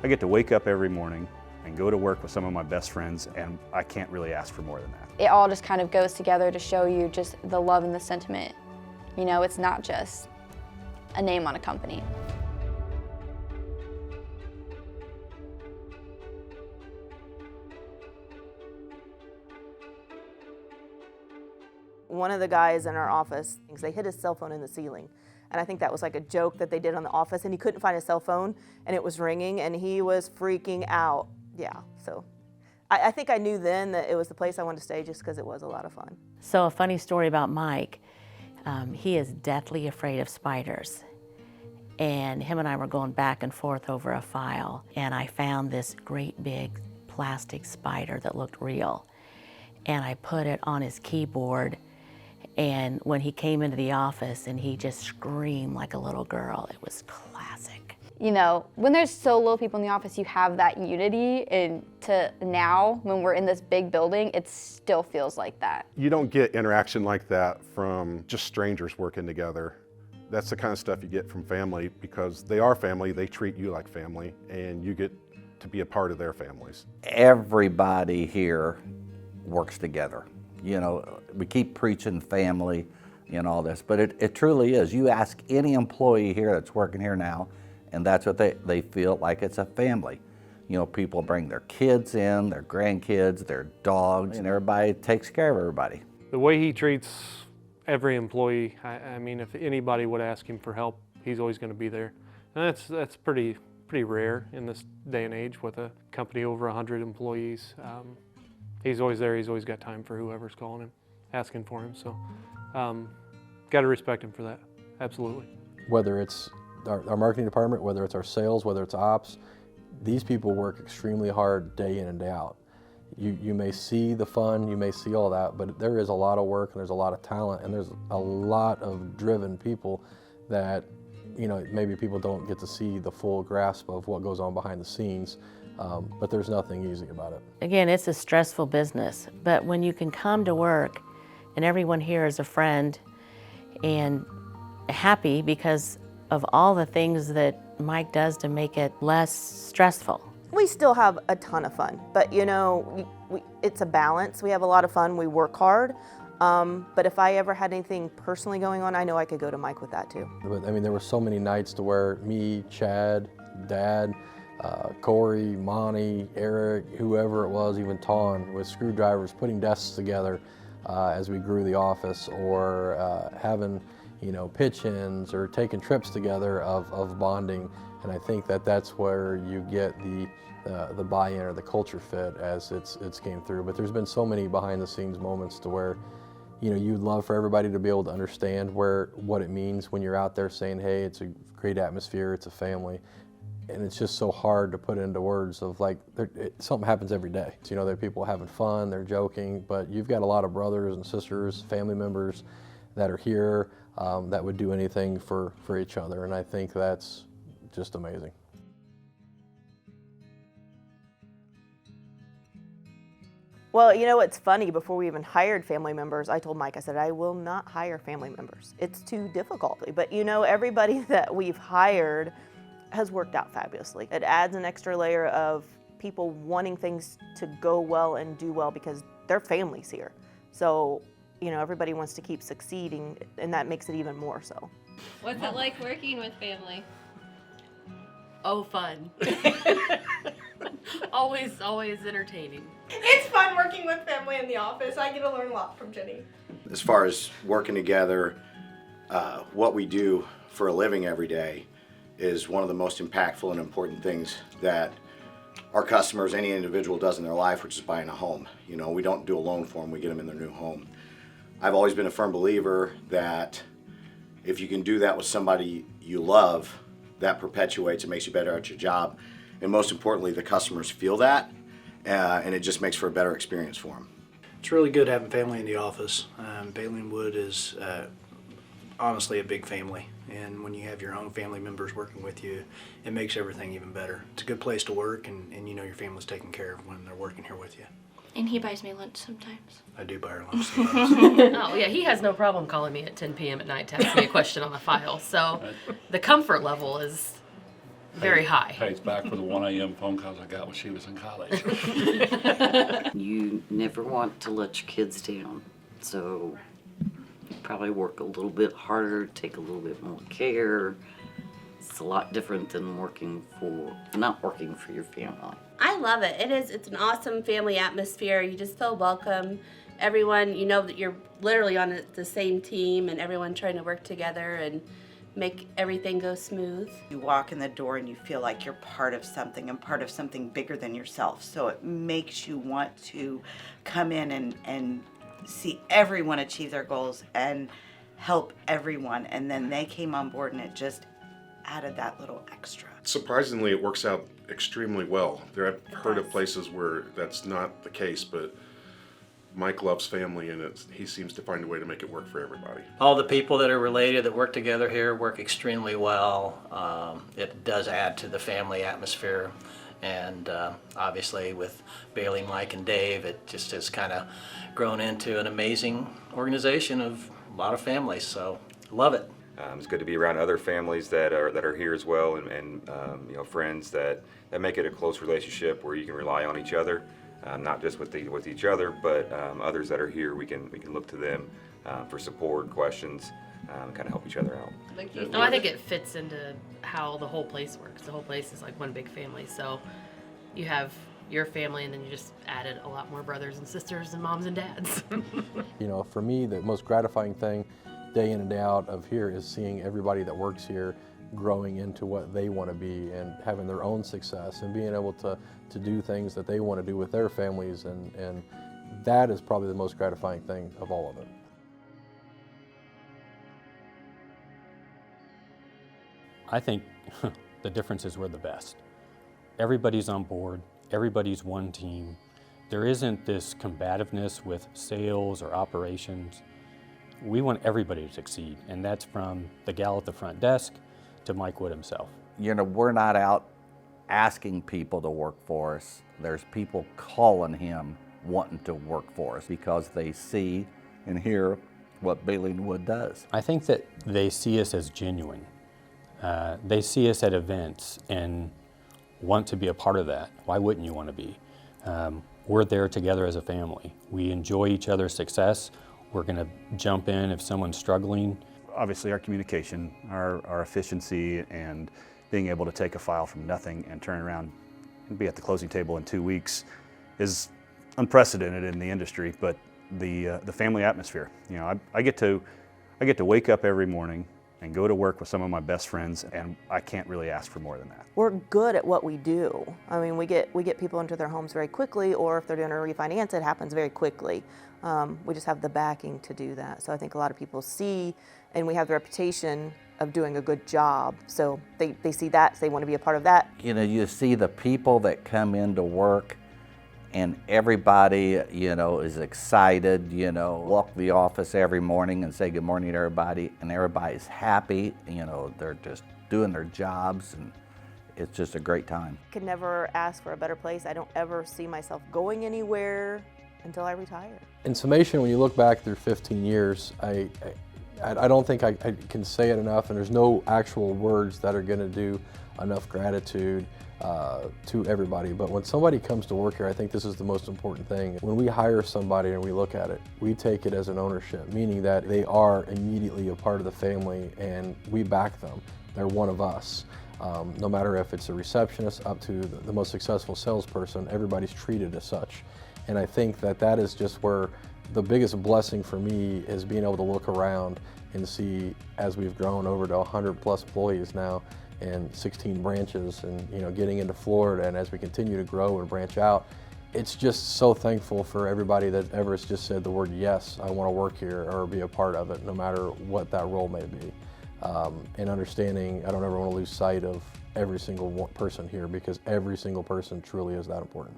I get to wake up every morning and go to work with some of my best friends, and I can't really ask for more than that. It all just kind of goes together to show you just the love and the sentiment. You know, it's not just a name on a company. One of the guys in our office, they hid his cell phone in the ceiling. And I think that was like a joke that they did on The Office, and he couldn't find his cell phone, and it was ringing, and he was freaking out. Yeah, so I think I knew then that it was the place I wanted to stay just because it was a lot of fun. So a funny story about Mike, he is deathly afraid of spiders. And him and I were going back and forth over a file, and I found this great big plastic spider that looked real. And I put it on his keyboard, and when he came into the office and he just screamed like a little girl, it was classic. You know, when there's so little people in the office, you have that unity, and to now, when we're in this big building, it still feels like that. You don't get interaction like that from just strangers working together. That's the kind of stuff you get from family, because they are family, they treat you like family, and you get to be a part of their families. Everybody here works together. You know, we keep preaching family and all this, but it truly is. You ask any employee here that's working here now, and that's what they feel like, it's a family. You know, people bring their kids in, their grandkids, their dogs, and everybody takes care of everybody. The way he treats every employee, I mean, if anybody would ask him for help, he's always going to be there. And that's pretty rare in this day and age with a company over 100 employees. He's always there. He's always got time for whoever's calling him, asking for him. So, got to respect him for that. Absolutely. Whether it's our marketing department, whether it's our sales, whether it's ops, these people work extremely hard day in and day out. You may see the fun, you may see all that, but there is a lot of work and there's a lot of talent and there's a lot of driven people that, you know, maybe people don't get to see the full grasp of what goes on behind the scenes, but there's nothing easy about it. Again, it's a stressful business, but when you can come to work and everyone here is a friend and happy because of all the things that Mike does to make it less stressful. We still have a ton of fun, but you know, it's a balance. We have a lot of fun, we work hard, but if I ever had anything personally going on, I know I could go to Mike with that too. But I mean, there were so many nights to where me, Chad, Dad, Corey, Monty, Eric, whoever it was, even Ton, with screwdrivers putting desks together as we grew the office, or having, you know, pitch-ins or taking trips together of bonding. And I think that that's where you get the buy-in or the culture fit as it's came through. But there's been so many behind-the-scenes moments to where, you know, you'd love for everybody to be able to understand what it means when you're out there saying, hey, it's a great atmosphere, it's a family. And it's just so hard to put into words of like, something happens every day. So, you know, there are people having fun, they're joking, but you've got a lot of brothers and sisters, family members that are here that would do anything for each other. And I think that's just amazing. Well, you know, it's funny, before we even hired family members, I told Mike, I said, I will not hire family members. It's too difficult. But you know, everybody that we've hired has worked out fabulously. It adds an extra layer of people wanting things to go well and do well because their family's here. So, you know, everybody wants to keep succeeding, and that makes it even more so. What's it like working with family? Oh, fun. always entertaining. It's fun working with family in the office. I get to learn a lot from Jenny. As far as working together, what we do for a living every day is one of the most impactful and important things that our customers, any individual, does in their life, which is buying a home. You know, we don't do a loan for them, we get them in their new home. I've always been a firm believer that if you can do that with somebody you love, that perpetuates and makes you better at your job. And most importantly, the customers feel that, and it just makes for a better experience for them. It's really good having family in the office. Bailey & Wood is honestly a big family, and when you have your own family members working with you, it makes everything even better. It's a good place to work, and you know your family's taken care of when they're working here with you. And he buys me lunch sometimes. I do buy her lunch sometimes. Oh yeah, he has no problem calling me at 10 p.m. at night to ask me a question on a file. So the comfort level is Very high. Pays back for the 1 a.m. phone calls I got when she was in college. You never want to let your kids down, so you probably work a little bit harder, take a little bit more care. It's a lot different than not working for your family. I love it. It's an awesome family atmosphere. You just feel welcome. Everyone, you know that you're literally on the same team and everyone trying to work together and make everything go smooth. You walk in the door and you feel like you're part of something and part of something bigger than yourself. So it makes you want to come in and see everyone achieve their goals and help everyone. And then they came on board and it just added that little extra. Surprisingly, it works out extremely well. I've heard of places where that's not the case, but Mike loves family, and he seems to find a way to make it work for everybody. All the people that are related that work together here work extremely well. It does add to the family atmosphere, and obviously with Bailey, Mike, and Dave, it just has kind of grown into an amazing organization of a lot of families, so love it. It's good to be around other families that are here as well, and you know, friends that make it a close relationship where you can rely on each other. Not just with each other, but others that are here, we can look to them for support, questions, kind of help each other out. No, I think it fits into how the whole place works. The whole place is like one big family. So you have your family, and then you just added a lot more brothers and sisters and moms and dads. You know, for me, the most gratifying thing day in and day out of here is seeing everybody that works here growing into what they want to be and having their own success and being able to do things that they want to do with their families, and that is probably the most gratifying thing of all of it. I think the difference is we're the best. Everybody's on board, everybody's one team. There isn't this combativeness with sales or operations. We want everybody to succeed, and that's from the gal at the front desk to Mike Wood himself. You know, we're not out asking people to work for us. There's people calling him wanting to work for us because they see and hear what Bailey & Wood does. I think that they see us as genuine. They see us at events and want to be a part of that. Why wouldn't you want to be? We're there together as a family. We enjoy each other's success. We're going to jump in if someone's struggling. Obviously, our communication, our efficiency, and being able to take a file from nothing and turn around and be at the closing table in 2 weeks is unprecedented in the industry. But the family atmosphere, you know, I get to wake up every morning and go to work with some of my best friends, and I can't really ask for more than that. We're good at what we do. I mean, we get people into their homes very quickly, or if they're doing a refinance, it happens very quickly. We just have the backing to do that. So I think a lot of people see, and we have the reputation of doing a good job. So they see that, so they want to be a part of that. You know, you see the people that come into work and everybody, you know, is excited, you know, walk the office every morning and say good morning to everybody, and everybody's happy, you know, they're just doing their jobs, and it's just a great time. Could never ask for a better place. I don't ever see myself going anywhere until I retire. In summation, when you look back through 15 years, I don't think I can say it enough, and there's no actual words that are going to do enough gratitude to everybody. But when somebody comes to work here, I think this is the most important thing. When we hire somebody and we look at it, we take it as an ownership, meaning that they are immediately a part of the family and we back them. They're one of us. No matter if it's a receptionist up to the most successful salesperson, everybody's treated as such. And I think that is just where the biggest blessing for me is being able to look around and see, as we've grown over to 100 plus employees now and 16 branches, and you know, getting into Florida, and as we continue to grow and branch out, it's just so thankful for everybody that ever has just said the word yes, I want to work here or be a part of it, no matter what that role may be. And understanding, I don't ever want to lose sight of every single person here, because every single person truly is that important.